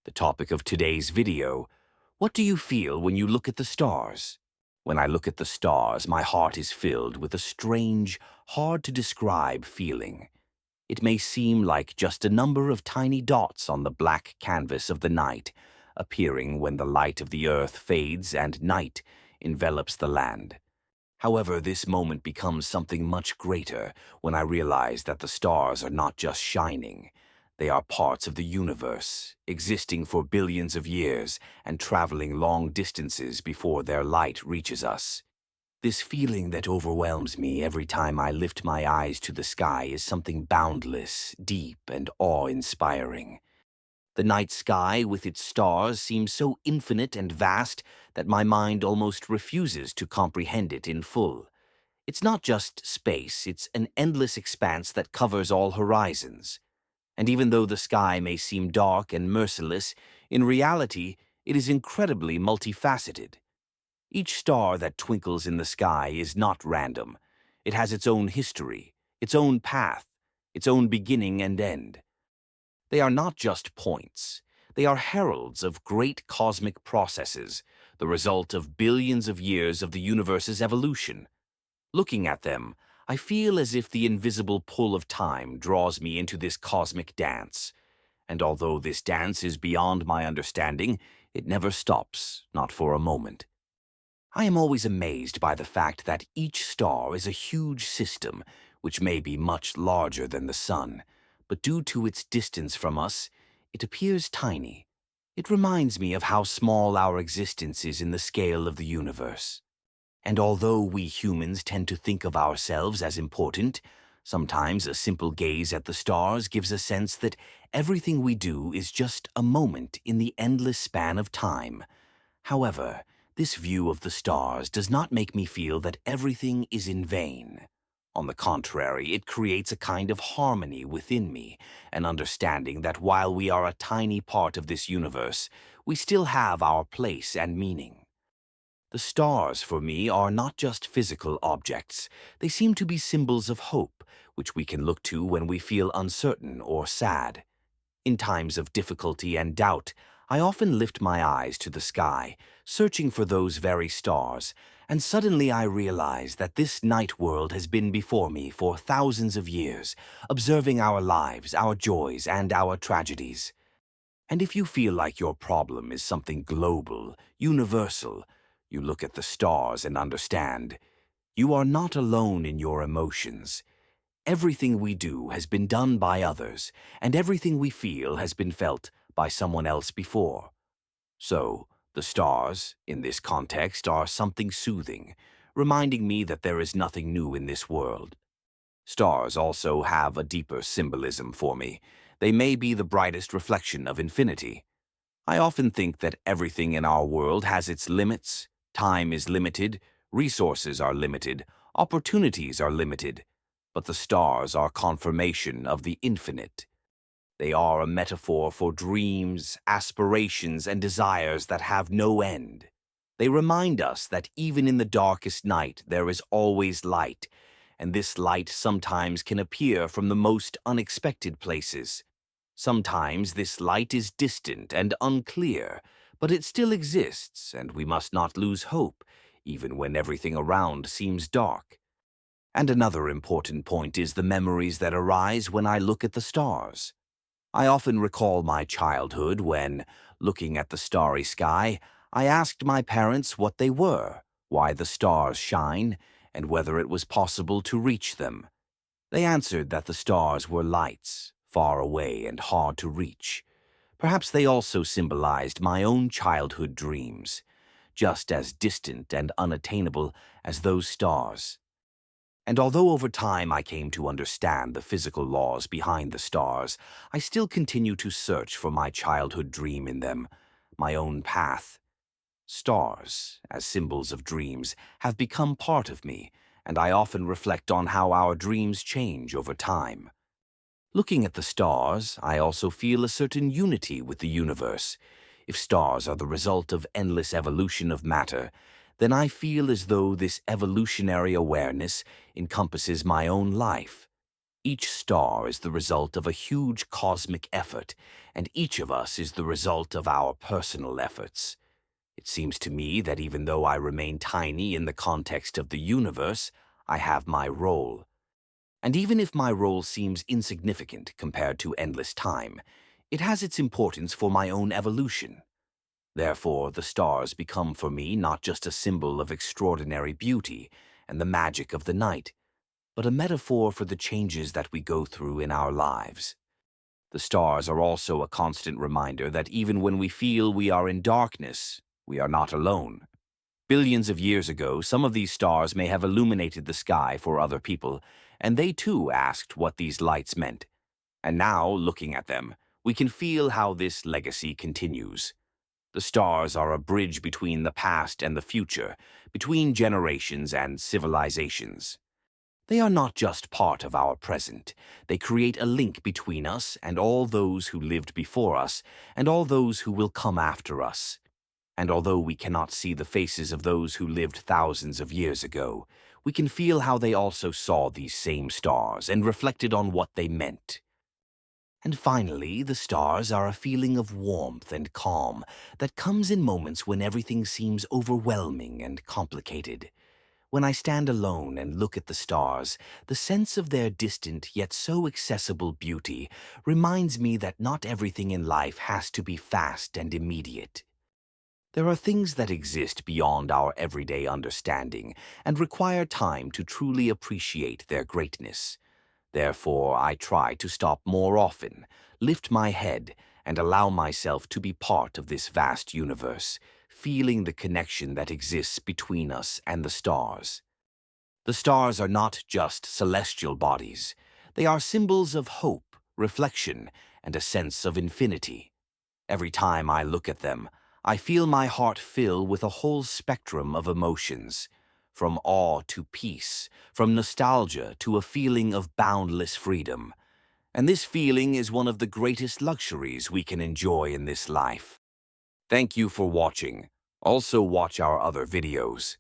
the topic of today's video. What do you feel when you look at the stars? When I look at the stars, my heart is filled with a strange, hard-to-describe feeling. It may seem like just a number of tiny dots on the black canvas of the night, appearing when the light of the earth fades and night envelops the land. However, this moment becomes something much greater when I realize that the stars are not just shining. They are parts of the universe, existing for billions of years and traveling long distances before their light reaches us. This feeling that overwhelms me every time I lift my eyes to the sky is something boundless, deep, and awe-inspiring. The night sky with its stars seems so infinite and vast that my mind almost refuses to comprehend it in full. It's not just space, it's an endless expanse that covers all horizons. And even though the sky may seem dark and merciless, in reality, it is incredibly multifaceted. Each star that twinkles in the sky is not random. It has its own history, its own path, its own beginning and end. They are not just points. They are heralds of great cosmic processes, the result of billions of years of the universe's evolution. Looking at them, I feel as if the invisible pull of time draws me into this cosmic dance. And although this dance is beyond my understanding, it never stops, not for a moment. I am always amazed by the fact that each star is a huge system, which may be much larger than the sun, but due to its distance from us, it appears tiny. It reminds me of how small our existence is in the scale of the universe. And although we humans tend to think of ourselves as important, sometimes a simple gaze at the stars gives a sense that everything we do is just a moment in the endless span of time. However, this view of the stars does not make me feel that everything is in vain. On the contrary, it creates a kind of harmony within me, an understanding that while we are a tiny part of this universe, we still have our place and meaning. The stars, for me, are not just physical objects. They seem to be symbols of hope, which we can look to when we feel uncertain or sad. In times of difficulty and doubt, I often lift my eyes to the sky, searching for those very stars, and suddenly I realize that this night world has been before me for thousands of years, observing our lives, our joys, and our tragedies. And if you feel like your problem is something global, universal, you look at the stars and understand. You are not alone in your emotions. Everything we do has been done by others, and everything we feel has been felt by someone else before. So, the stars, in this context, are something soothing, reminding me that there is nothing new in this world. Stars also have a deeper symbolism for me. They may be the brightest reflection of infinity. I often think that everything in our world has its limits. Time is limited, resources are limited, opportunities are limited, but the stars are confirmation of the infinite. They are a metaphor for dreams, aspirations, and desires that have no end. They remind us that even in the darkest night there is always light, and this light sometimes can appear from the most unexpected places. Sometimes this light is distant and unclear, but it still exists, and we must not lose hope, even when everything around seems dark. And another important point is the memories that arise when I look at the stars. I often recall my childhood when, looking at the starry sky, I asked my parents what they were, why the stars shine, and whether it was possible to reach them. They answered that the stars were lights, far away and hard to reach. Perhaps they also symbolized my own childhood dreams, just as distant and unattainable as those stars. And although over time I came to understand the physical laws behind the stars, I still continue to search for my childhood dream in them, my own path. Stars, as symbols of dreams, have become part of me, and I often reflect on how our dreams change over time. Looking at the stars, I also feel a certain unity with the universe. If stars are the result of endless evolution of matter, then I feel as though this evolutionary awareness encompasses my own life. Each star is the result of a huge cosmic effort, and each of us is the result of our personal efforts. It seems to me that even though I remain tiny in the context of the universe, I have my role. And even if my role seems insignificant compared to endless time, it has its importance for my own evolution. Therefore, the stars become for me not just a symbol of extraordinary beauty and the magic of the night, but a metaphor for the changes that we go through in our lives. The stars are also a constant reminder that even when we feel we are in darkness, we are not alone. Billions of years ago, some of these stars may have illuminated the sky for other people, and they too asked what these lights meant. And now, looking at them, we can feel how this legacy continues. The stars are a bridge between the past and the future, between generations and civilizations. They are not just part of our present. They create a link between us and all those who lived before us and all those who will come after us. And although we cannot see the faces of those who lived thousands of years ago, we can feel how they also saw these same stars and reflected on what they meant. And finally, the stars are a feeling of warmth and calm that comes in moments when everything seems overwhelming and complicated. When I stand alone and look at the stars, the sense of their distant yet so accessible beauty reminds me that not everything in life has to be fast and immediate. There are things that exist beyond our everyday understanding and require time to truly appreciate their greatness. Therefore, I try to stop more often, lift my head, and allow myself to be part of this vast universe, feeling the connection that exists between us and the stars. The stars are not just celestial bodies. They are symbols of hope, reflection, and a sense of infinity. Every time I look at them, I feel my heart fill with a whole spectrum of emotions, from awe to peace, from nostalgia to a feeling of boundless freedom. And this feeling is one of the greatest luxuries we can enjoy in this life. Thank you for watching. Also watch our other videos.